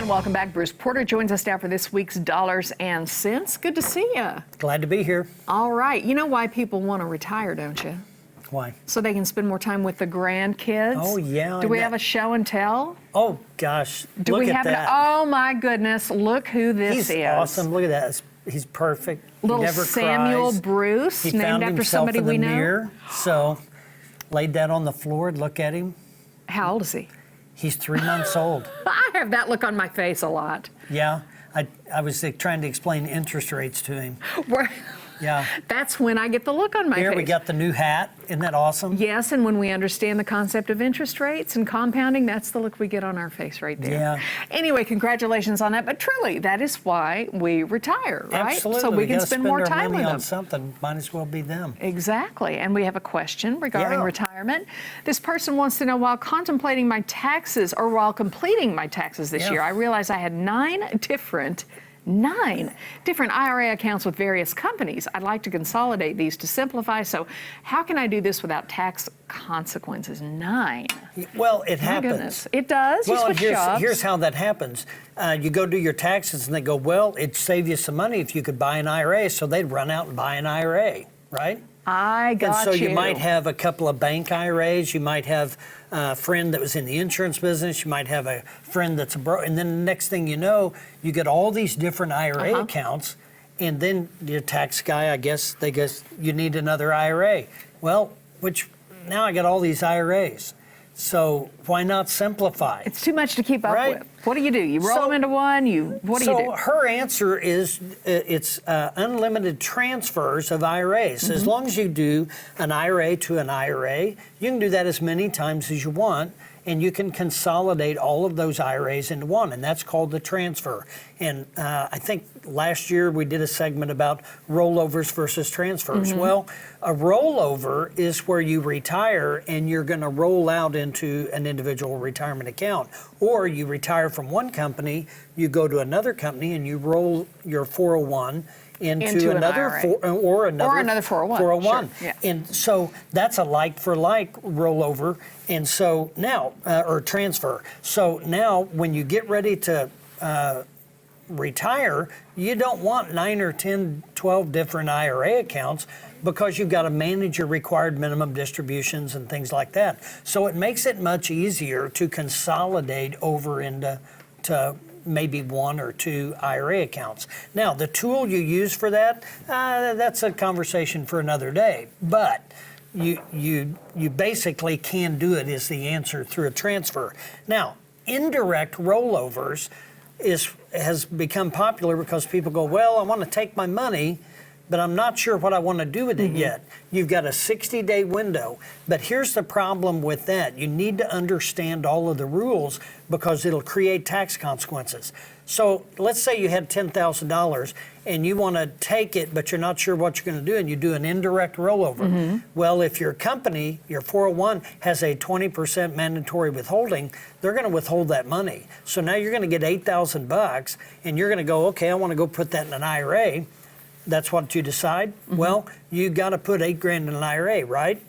And welcome back. Bruce Porter joins us now for this week's Dollars and Cents. Good to see you. Glad to be here. All right. You know why people want to retire, don't you? Why? So they can spend more time with the grandkids. Oh, yeah. Do we have a show and tell? Oh, gosh. Do look we at have that. Oh, my goodness. Look who this is. He's awesome. Look at that. He's perfect. Little he never Samuel cries. Bruce, he named found after himself somebody in the we know. mirror, so laid that on the floor. Look at him. How old is he? He's 3 months old. I have that look on my face a lot. Yeah. I was trying to explain interest rates to him. Yeah. That's when I get the look on my face. Here we got the new hat. Isn't that awesome? Yes, and when we understand the concept of interest rates and compounding, that's the look we get on our face right there. Yeah. Anyway, congratulations on that. But truly, that is why we retire, right? Absolutely. So we can gotta spend more our time money with on them. something. Might as well be them. Exactly. And we have a question regarding Yeah. retirement. This person wants to know, while contemplating my taxes or while completing my taxes this year, I realized I had 9 different IRA accounts with various companies. I'd like to consolidate these to simplify. So how can I do this without tax consequences? 9. Well, it My happens. goodness. It does. Well, you and switch jobs. here's how that happens. You go do your taxes and they go, well, it'd save you some money if you could buy an IRA. So they'd run out and buy an IRA, right? I got And so you. you might have a couple of bank IRAs. You might have a friend that was in the insurance business. You might have a friend that's a broker. And then the next thing you know, you get all these different IRA accounts. And then your tax guy, I guess, they guess you need another IRA. Well, now I got all these IRAs. So why not simplify? It's too much to keep up Right. with. What do? You roll them into one? What do you do? So her answer is it's unlimited transfers of IRAs. As long as you do an IRA to an IRA, you can do that as many times as you want, and you can consolidate all of those IRAs into one, and that's called the transfer. And I think last year we did a segment about rollovers versus transfers. Well, a rollover is where you retire and you're going to roll out into an individual retirement account, or you retire from one company, you go to another company and you roll your 401 into another or another 401. 401. Sure. Yeah. And so that's a like for like rollover. And so now, or transfer. So now when you get ready to retire, you don't want 9 or 10, 12 different IRA accounts because you've got to manage your required minimum distributions and things like that. So it makes it much easier to consolidate over into maybe 1 or 2 IRA accounts. Now, the tool you use for that, that's a conversation for another day. But you basically can do it is the answer through a transfer. Now, indirect rollovers has become popular because people go, well, I want to take my money, but I'm not sure what I want to do with it yet. You've got a 60-day window. But here's the problem with that. You need to understand all of the rules because it'll create tax consequences. So let's say you had $10,000 and you want to take it, but you're not sure what you're going to do, and you do an indirect rollover. Well, if your company, your 401, has a 20% mandatory withholding, they're going to withhold that money. So now you're going to get $8,000 and you're going to go, okay, I want to go put that in an IRA. That's what you decide? Well, you got to put $8,000 in an IRA, right?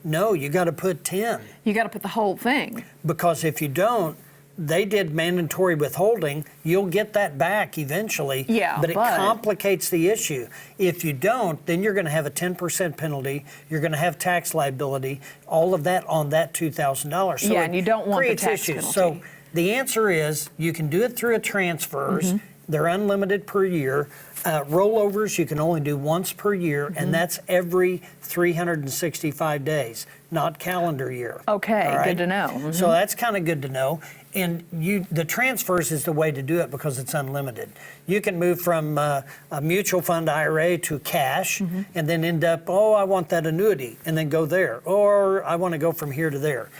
No, you got to put 10. You got to put the whole thing. Because if you don't, they did mandatory withholding. You'll get that back eventually. Yeah, but it complicates the issue. If you don't, then you're going to have a 10% penalty. You're going to have tax liability. All of that on that $2,000. So yeah, and you don't want the tax issues. penalty. So the answer is you can do it through a transfers. They're unlimited per year. Rollovers, you can only do once per year, and that's every 365 days, not calendar year. Okay, good to know. So that's kind of good to know. And the transfers is the way to do it because it's unlimited. You can move from a mutual fund IRA to cash and then end up, oh, I want that annuity, and then go there. Or I want to go from here to there.